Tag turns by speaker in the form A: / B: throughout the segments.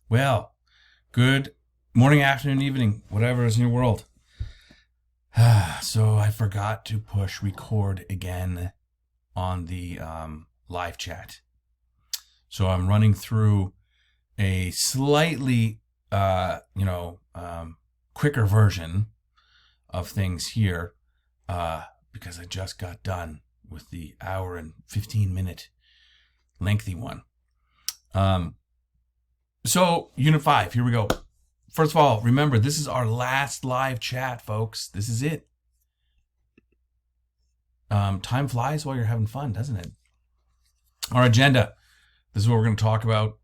A: Well, good morning, afternoon, evening, whatever is in your world. So I forgot to push record again on the live chat. So I'm running through a slightly, quicker version of things here because I just got done with the hour and 15-minute lengthy one. So, Unit 5, here we go. First of all, remember, this is our last live chat, folks. This is it. Time flies while you're having fun, doesn't it? Our agenda. This is what we're going to talk about.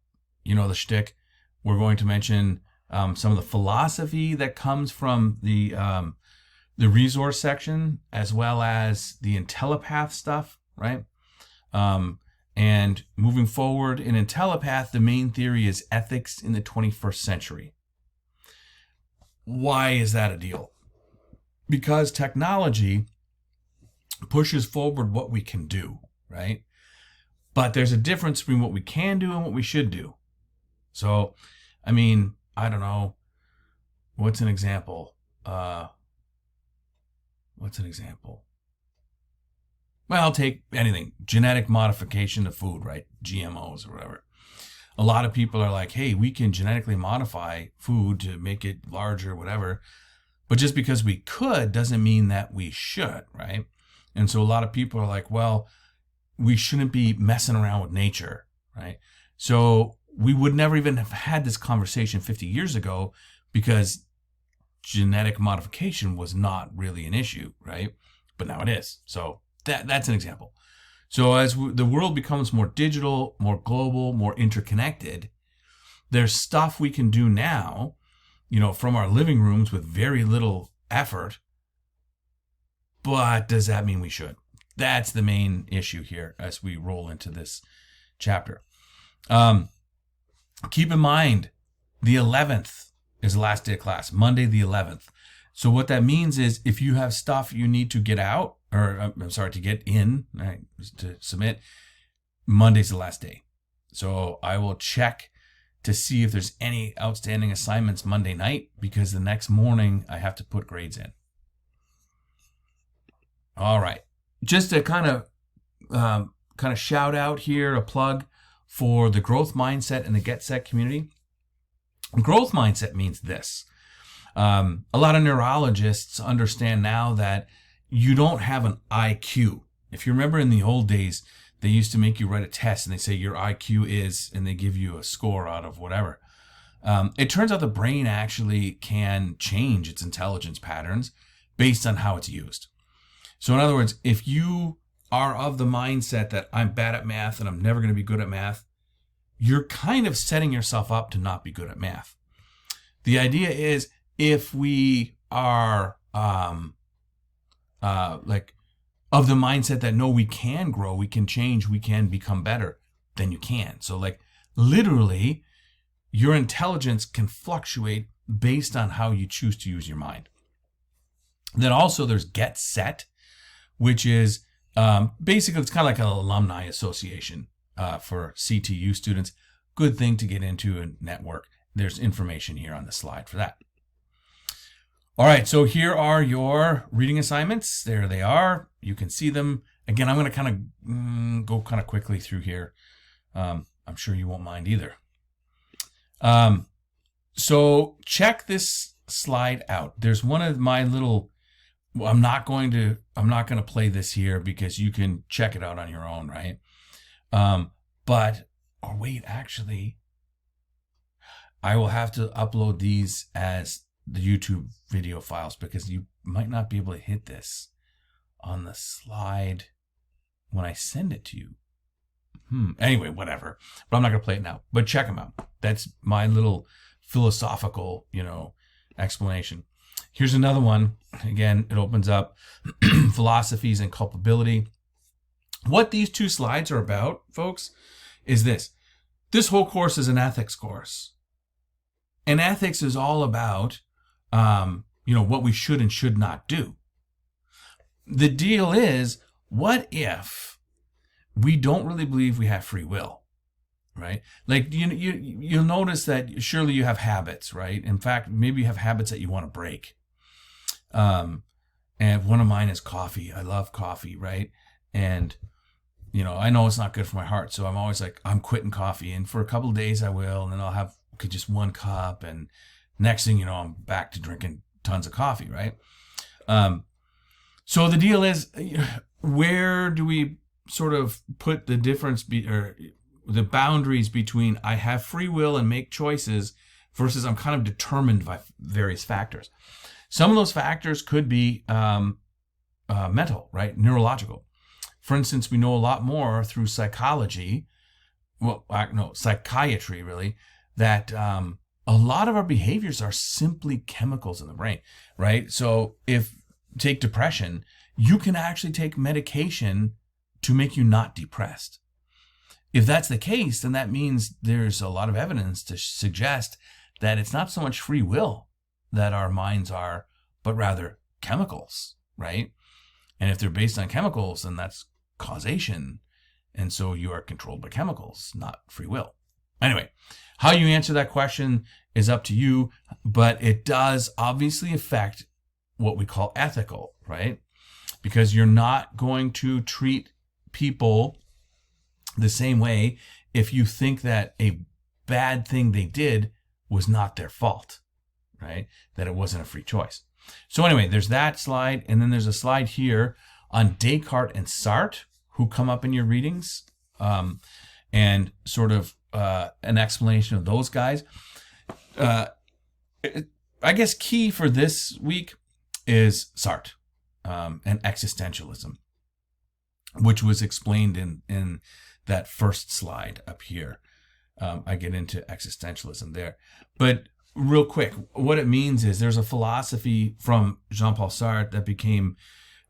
A: You know the shtick. We're going to mention some of the philosophy that comes from the resource section, as well as the IntelliPath stuff, right? And moving forward in IntelliPath, the main theory is ethics in the 21st century. Why is that a deal? Because technology pushes forward what we can do, right? But there's a difference between what we can do and what we should do. So, I mean, I don't know. What's an example? Well, take anything. Genetic modification of food, right? GMOs or whatever. A lot of people are like, hey, we can genetically modify food to make it larger, whatever. But just because we could doesn't mean that we should, right? And so a lot of people are like, well, we shouldn't be messing around with nature, right? So we would never even have had this conversation 50 years ago because genetic modification was not really an issue, right? But now it is. So that's an example. So as the world becomes more digital, more global, more interconnected, there's stuff we can do now, from our living rooms with very little effort. But does that mean we should? That's the main issue here as we roll into this chapter. Keep in mind, the 11th is the last day of class, Monday the 11th. So what that means is if you have stuff you need to get out, to get in, right, to submit, Monday's the last day. So I will check to see if there's any outstanding assignments Monday night, because the next morning I have to put grades in. All right. Just a kind of shout out here, a plug for the growth mindset and the Get Set community. Growth mindset means this. A lot of neurologists understand now that you don't have an IQ. If you remember in the old days, they used to make you write a test and they say your IQ is, and they give you a score out of whatever. It turns out the brain actually can change its intelligence patterns based on how it's used. So in other words, if you are of the mindset that I'm bad at math and I'm never going to be good at math, you're kind of setting yourself up to not be good at math. The idea is if we are of the mindset that no, we can grow, we can change, we can become better, then you can. So literally, your intelligence can fluctuate based on how you choose to use your mind. Then also there's Get Set, which is basically, it's kind of like an alumni association for CTU students. Good thing to get into and network. There's information here on the slide for that. All right, so here are your reading assignments. There they are. You can see them. Again, I'm going to kind of go kind of quickly through here. I'm sure you won't mind either. So check this slide out. There's one of my little, I'm not going to play this here because you can check it out on your own, right? Actually, I will have to upload these as the YouTube video files because you might not be able to hit this on the slide when I send it to you. Anyway, whatever. But I'm not going to play it now. But check them out. That's my little philosophical, explanation. Here's another one. Again, it opens up philosophies and culpability. What these two slides are about, folks, is this. This whole course is an ethics course. And ethics is all about, what we should and should not do. The deal is, what if we don't really believe we have free will? right? Like you'll notice that surely you have habits, right? In fact, maybe you have habits that you want to break. And one of mine is coffee. I love coffee, right? And I know it's not good for my heart, so I'm always like, I'm quitting coffee. And for a couple of days I will, and then I'll have just one cup, and next thing you know, I'm back to drinking tons of coffee, right? So the deal is, where do we sort of put the difference or the boundaries between I have free will and make choices versus I'm kind of determined by various factors? Some of those factors could be mental, right? Neurological. For instance, we know a lot more through psychology, psychiatry really, that a lot of our behaviors are simply chemicals in the brain, right? So take depression, you can actually take medication to make you not depressed. If that's the case, then that means there's a lot of evidence to suggest that it's not so much free will that our minds are, but rather chemicals, right? And if they're based on chemicals, then that's causation. And so you are controlled by chemicals, not free will. Anyway, how you answer that question is up to you, but it does obviously affect what we call ethical, right? Because you're not going to treat people the same way if you think that a bad thing they did was not their fault, right? That it wasn't a free choice. So anyway, there's that slide. And then there's a slide here on Descartes and Sartre, who come up in your readings, and sort of an explanation of those guys. I guess key for this week is Sartre and existentialism, which was explained in that first slide up here. I get into existentialism there. But real quick, what it means is there's a philosophy from Jean-Paul Sartre that became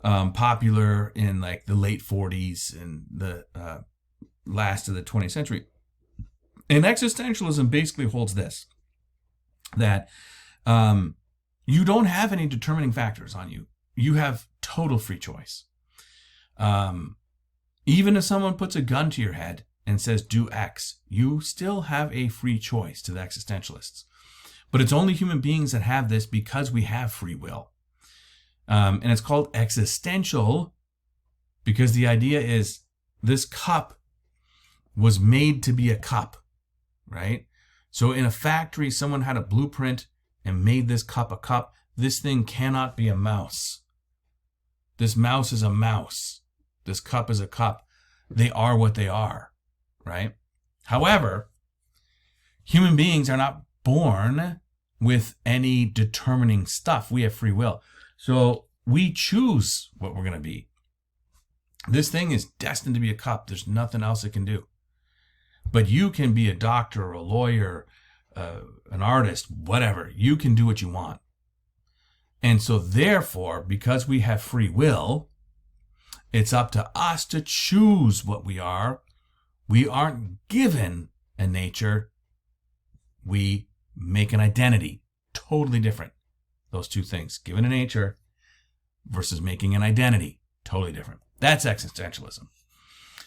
A: popular in like the late 40s and the last of the 20th century. And existentialism basically holds this, that you don't have any determining factors on you. You have total free choice. Even if someone puts a gun to your head and says, do X, you still have a free choice to the existentialists. But it's only human beings that have this because we have free will. And it's called existential because the idea is this cup was made to be a cup, right? So in a factory, someone had a blueprint and made this cup a cup. This thing cannot be a mouse. This mouse is a mouse. This cup is a cup. They are what they are, right? However, human beings are not born with any determining stuff. We have free will. So we choose what we're going to be. This thing is destined to be a cup. There's nothing else it can do. But you can be a doctor, a lawyer, an artist, whatever. You can do what you want. And so therefore, because we have free will, it's up to us to choose what we are. We aren't given a nature. We make an identity. Totally different. Those two things. Given a nature versus making an identity. Totally different. That's existentialism.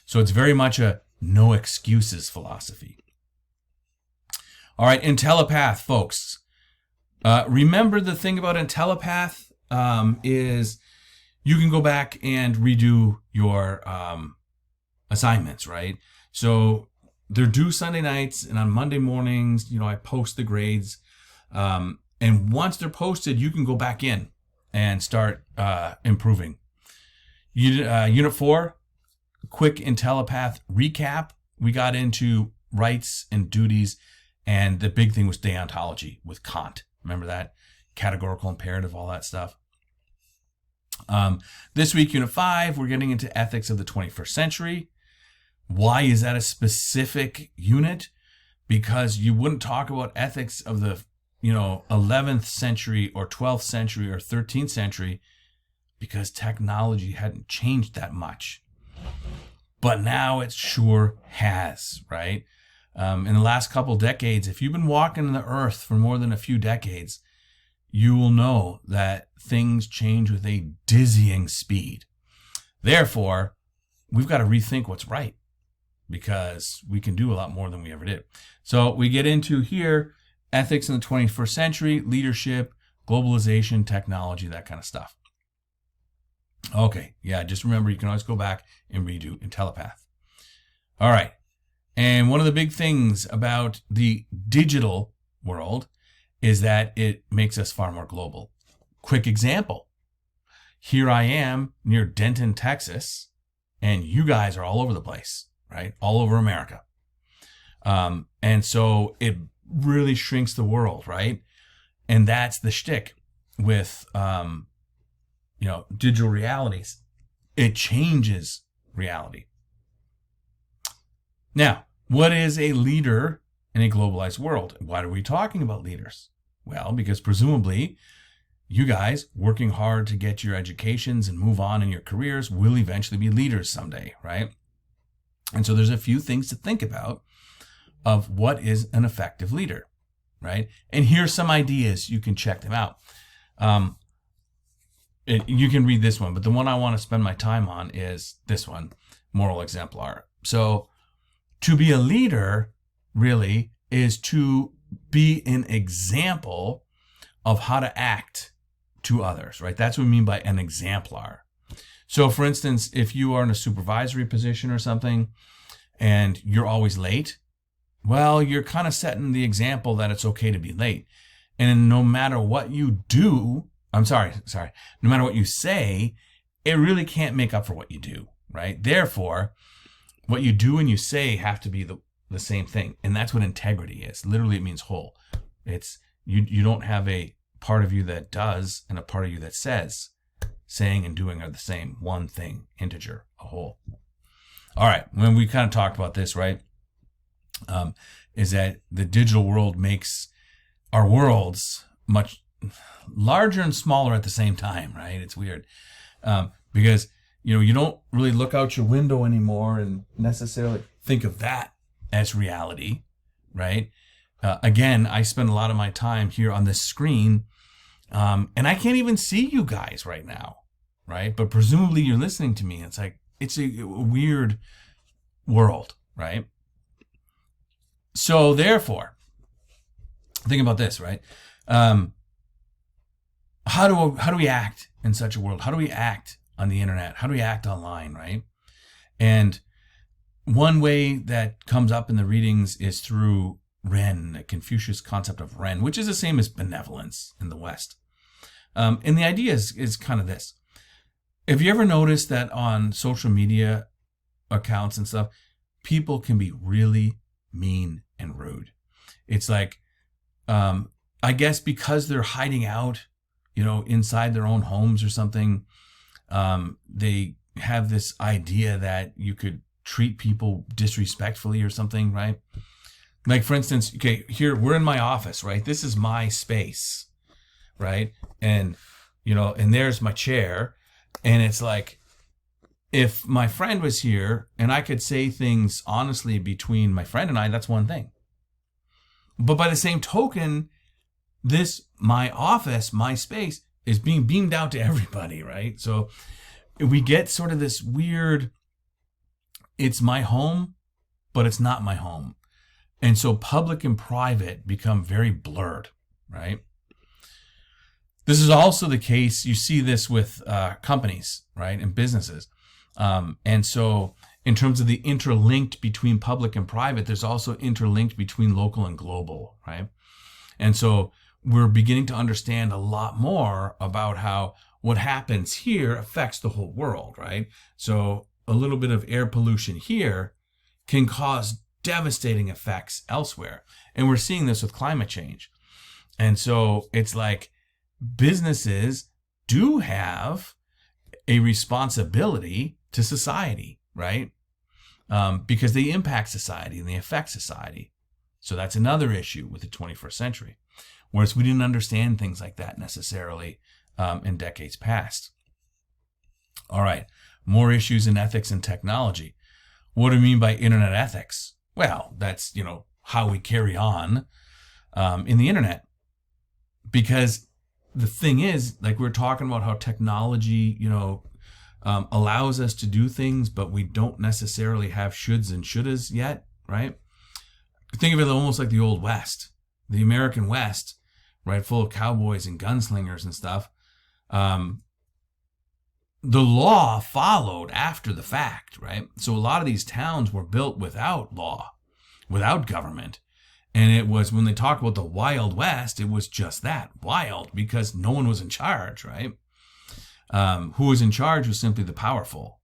A: So it's very much a no excuses philosophy. All right, Intellipath, folks. Remember the thing about Intellipath is you can go back and redo your assignments, right? So they're due Sunday nights, and on Monday mornings, I post the grades. And once they're posted, you can go back in and start improving. Unit 4, quick Intellipath recap. We got into rights and duties, and the big thing was deontology with Kant. Remember that? Categorical imperative, all that stuff. This week, Unit 5, we're getting into ethics of the 21st century. Why is that a specific unit? Because you wouldn't talk about ethics of the 11th century or 12th century or 13th century because technology hadn't changed that much. But now it sure has, right? In the last couple decades, if you've been walking the earth for more than a few decades, you will know that things change with a dizzying speed. Therefore, we've got to rethink what's right. because we can do a lot more than we ever did. So we get into here, ethics in the 21st century, leadership, globalization, technology, that kind of stuff. Okay, yeah, just remember you can always go back and redo in Telepath. All right, and one of the big things about the digital world is that it makes us far more global. Quick example. Here I am near Denton, Texas, and you guys are all over the place, right? All over America. And so it really shrinks the world, right? And that's the shtick with, digital realities. It changes reality. Now, what is a leader in a globalized world? Why are we talking about leaders? Well, because presumably you guys working hard to get your educations and move on in your careers will eventually be leaders someday, right? And so there's a few things to think about of what is an effective leader, right? And here's some ideas. You can check them out. You can read this one, but the one I want to spend my time on is this one, moral exemplar. So to be a leader really is to be an example of how to act to others, right? That's what we mean by an exemplar. So for instance, if you are in a supervisory position or something and you're always late, well, you're kind of setting the example that it's okay to be late. And no matter what you do, no matter what you say, it really can't make up for what you do, right? Therefore, what you do and you say have to be the same thing. And that's what integrity is. Literally, it means whole. It's you don't have a part of you that does and a part of you that says. Saying and doing are the same. One thing, integer, a whole. All right, when we kind of talked about this, right, is that the digital world makes our worlds much larger and smaller at the same time, right? It's weird because, you don't really look out your window anymore and necessarily think of that as reality, right? Again, I spend a lot of my time here on this screen, and I can't even see you guys right now, right? But presumably you're listening to me. It's like, it's a weird world, right? So therefore, think about this, right? How do we act in such a world? How do we act on the internet? How do we act online, right? And one way that comes up in the readings is through Ren, the Confucius concept of Ren, which is the same as benevolence in the West. And the idea is kind of this. Have you ever noticed that on social media accounts and stuff, people can be really mean and rude? It's like, I guess because they're hiding out, inside their own homes or something, they have this idea that you could treat people disrespectfully or something, right? Like, for instance, okay, here, we're in my office, right? This is my space, right? And, and there's my chair. And it's like, if my friend was here and I could say things honestly between my friend and I, that's one thing. But by the same token, my office, my space, is being beamed out to everybody, right? So we get sort of this weird, it's my home, but it's not my home. And so public and private become very blurred, right? This is also the case, you see this with companies, right, and businesses. And so in terms of the interlinked between public and private, there's also interlinked between local and global, right? And so we're beginning to understand a lot more about how what happens here affects the whole world, right? So a little bit of air pollution here can cause devastating effects elsewhere. And we're seeing this with climate change. And so it's like businesses do have a responsibility to society, right? Because they impact society and they affect society. So that's another issue with the 21st century. Whereas we didn't understand things like that necessarily in decades past. All right, more issues in ethics and technology. What do we mean by internet ethics? Well, that's, how we carry on in the internet. Because the thing is, like we're talking about how technology, allows us to do things, but we don't necessarily have shoulds and shouldas yet, right? Think of it almost like the Old West, the American West, right? Full of cowboys and gunslingers and stuff. The law followed after the fact, right? So a lot of these towns were built without law, without government. And it was, when they talk about the Wild West, it was just that, wild, because no one was in charge, right? Who was in charge was simply the powerful.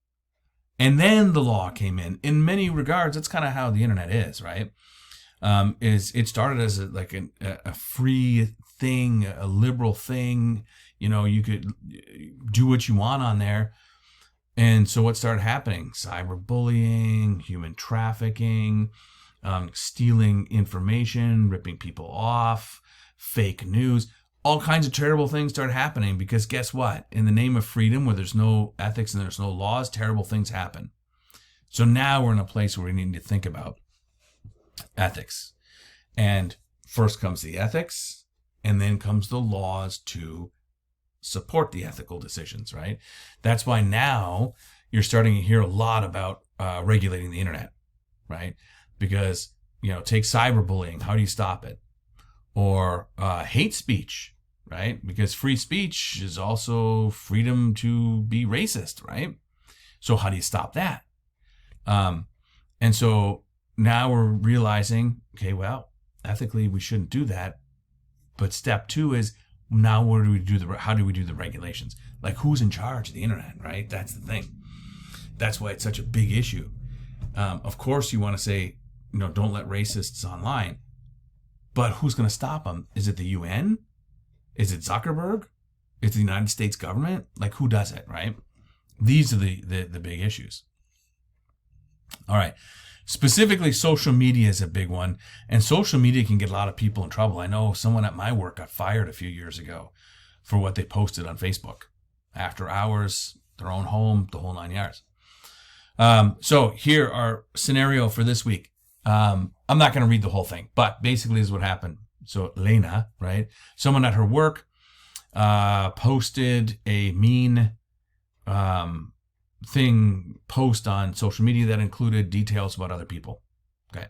A: And then the law came in. In many regards, that's kind of how the internet is, right? It started as a free thing, a liberal thing. You know, you could do what you want on there. And so what started happening? Cyberbullying, human trafficking, stealing information, ripping people off, fake news. All kinds of terrible things started happening because guess what? In the name of freedom, where there's no ethics and there's no laws, terrible things happen. So now we're in a place where we need to think about ethics. And first comes the ethics, and then comes the laws to support the ethical decisions, right? That's why now you're starting to hear a lot about regulating the internet, right? Because, you know, take cyberbullying. How do you stop it? Or hate speech, right? Because free speech is also freedom to be racist, right? So how do you stop that? And so now we're realizing, okay, well, ethically we shouldn't do that. But step two is, now what do we do? How do we do the regulations? Like, who's in charge of the internet, right? That's the thing. That's why it's such a big issue. Of course, you want to say, you know, don't let racists online. But who's going to stop them? Is it the UN? Is it Zuckerberg? Is it the United States government? Like, who does it, right? These are the big issues. All right. Specifically, social media is a big one. And social media can get a lot of people in trouble. I know someone at my work got fired a few years ago for what they posted on Facebook. After hours, their own home, the whole 9 yards. So here our scenario for this week. I'm not going to read the whole thing, but basically this is what happened. So Lena, right? Someone at her work posted a mean post on social media that included details about other people. Okay.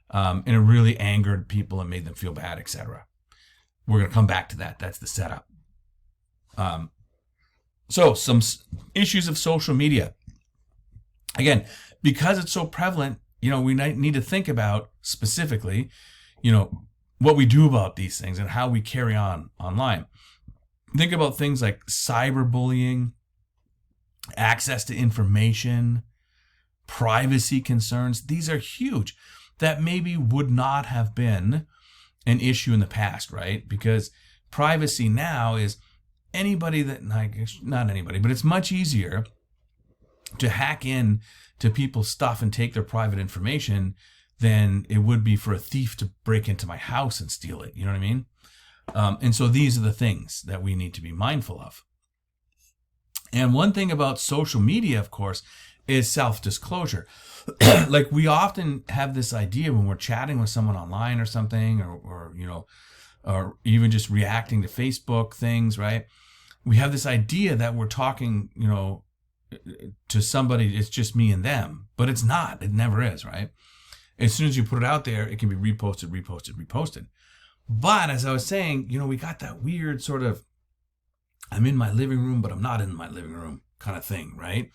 A: And it really angered people and made them feel bad, etc. We're going to come back to that. That's the setup. So some issues of social media. Again, because it's so prevalent, you know, we need to think about specifically, you know, what we do about these things and how we carry on online. Think about things like cyberbullying, access to information, privacy concerns. These are huge. That maybe would not have been an issue in the past, right? Because privacy now is anybody that, not anybody, but it's much easier to hack in to people's stuff and take their private information than it would be for a thief to break into my house and steal it. You know what I mean? And so these are the things that we need to be mindful of. And one thing about social media, of course, is self-disclosure. Like, we often have this idea when we're chatting with someone online or something, or you know, or even just reacting to Facebook things, right? We have this idea that we're talking, you know, to somebody, it's just me and them, but it's not. It never is, right? As soon as you put it out there, it can be reposted. But as I was saying, you know, we got that weird sort of, I'm in my living room, but I'm not in my living room kind of thing, right?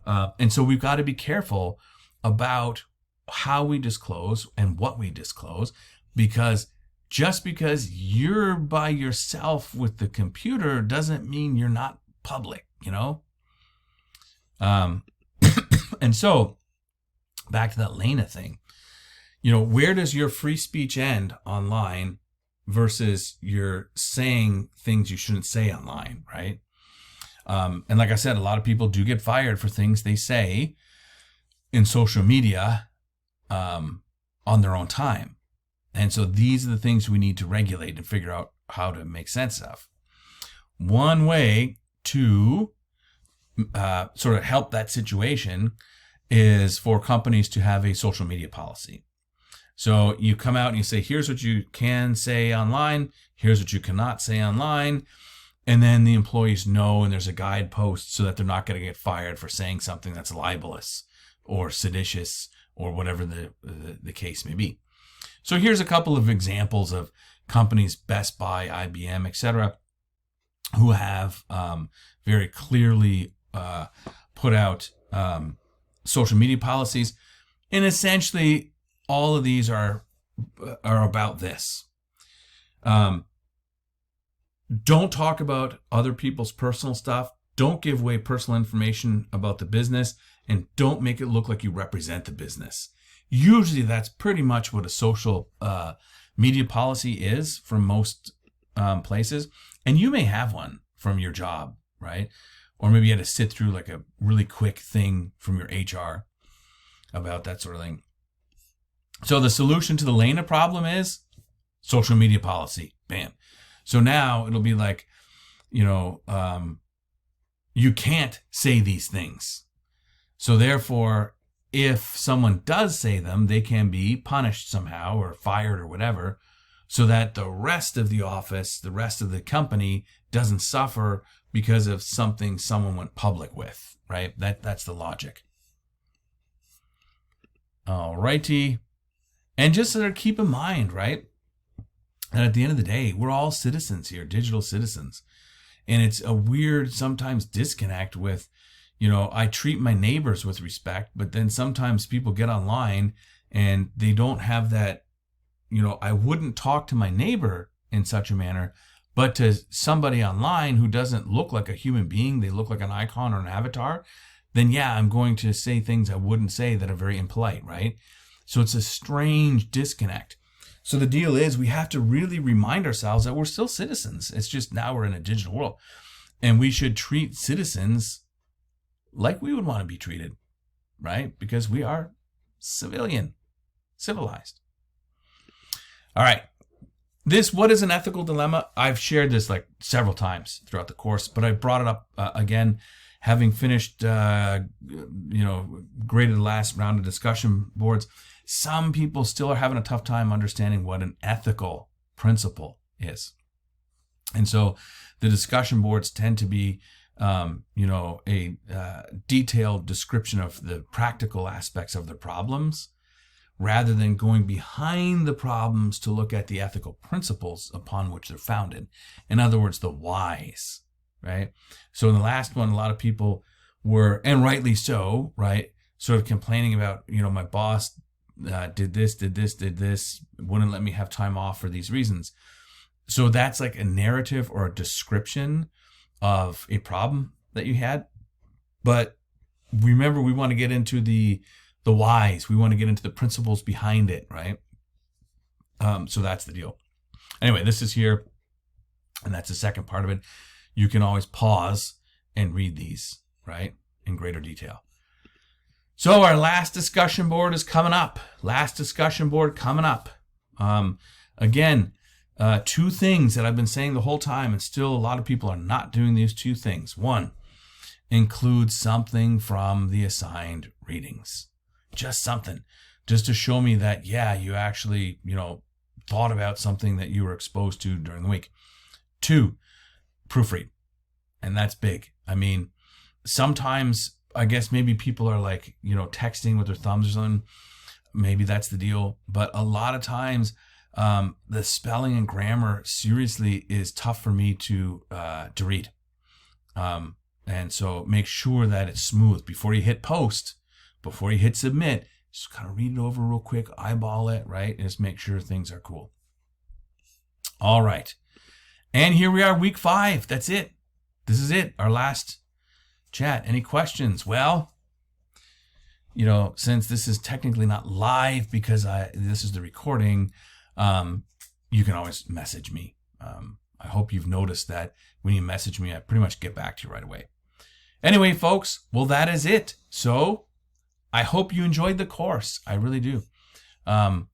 A: And so we've got to be careful about how we disclose and what we disclose, because just because you're by yourself with the computer doesn't mean you're not public, you know? And so back to that Lena thing, you know, where does your free speech end online versus you're saying things you shouldn't say online, right? And like I said, a lot of people do get fired for things they say in social media on their own time. And so these are the things we need to regulate and figure out how to make sense of. One way to sort of help that situation is for companies to have a social media policy. So you come out and you say, here's what you can say online, here's what you cannot say online. And then the employees know, and there's a guidepost so that they're not going to get fired for saying something that's libelous or seditious or whatever the case may be. So here's a couple of examples of companies, Best Buy, IBM, etc., who have very clearly put out social media policies. And essentially, all of these are about this. Don't talk about other people's personal stuff. Don't give away personal information about the business, and don't make it look like you represent the business. Usually that's pretty much what a social media policy is for most places. And you may have one from your job, right? Or maybe you had to sit through like a really quick thing from your HR about that sort of thing. So the solution to the Lena problem is social media policy. Bam. So now it'll be like, you can't say these things. So therefore, if someone does say them, they can be punished somehow or fired or whatever, so that the rest of the office, the rest of the company doesn't suffer because of something someone went public with, right? That's the logic. All righty. And just sort of keep in mind, right? And at the end of the day, we're all citizens here, digital citizens. And it's a weird sometimes disconnect with, I treat my neighbors with respect, but then sometimes people get online and they don't have that, I wouldn't talk to my neighbor in such a manner, but to somebody online who doesn't look like a human being, they look like an icon or an avatar, then yeah, I'm going to say things I wouldn't say that are very impolite, right? So it's a strange disconnect. So the deal is we have to really remind ourselves that we're still citizens. It's just now we're in a digital world. And we should treat citizens like we would want to be treated, right? Because we are civilized. All right. What is an ethical dilemma? I've shared this like several times throughout the course, but I brought it up again, having finished, graded the last round of discussion boards. Some people still are having a tough time understanding what an ethical principle is. And so the discussion boards tend to be, a detailed description of the practical aspects of the problems, rather than going behind the problems to look at the ethical principles upon which they're founded. In other words, the whys, right? So in the last one, a lot of people were, and rightly so, right, sort of complaining about, my boss did this, wouldn't let me have time off for these reasons. So that's like a narrative or a description of a problem that you had. But remember, we want to get into the whys. We want to get into the principles behind it, right? So that's the deal. Anyway, this is here, and that's the second part of it. You can always pause and read these, right, in greater detail. So our last discussion board is coming up. Again, two things that I've been saying the whole time, and still a lot of people are not doing these two things. One, include something from the assigned readings. Just something. Just to show me that, yeah, you actually, thought about something that you were exposed to during the week. Two, proofread. And that's big. I mean, sometimes I guess maybe people are like, texting with their thumbs or something. Maybe that's the deal. But a lot of times, the spelling and grammar seriously is tough for me to read. And so make sure that it's smooth. Before you hit post, before you hit submit, just kind of read it over real quick, eyeball it, right? And just make sure things are cool. All right. And here we are, week 5. That's it. This is it. Our last chat. Any questions? Well, since this is technically not live because this is the recording, you can always message me. I hope you've noticed that when you message me, I pretty much get back to you right away. Anyway, folks, well, that is it. So I hope you enjoyed the course. I really do. I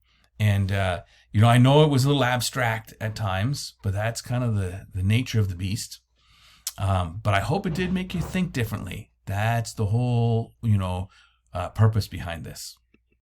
A: know it was a little abstract at times, but that's kind of the nature of the beast. But I hope it did make you think differently. That's the whole, purpose behind this.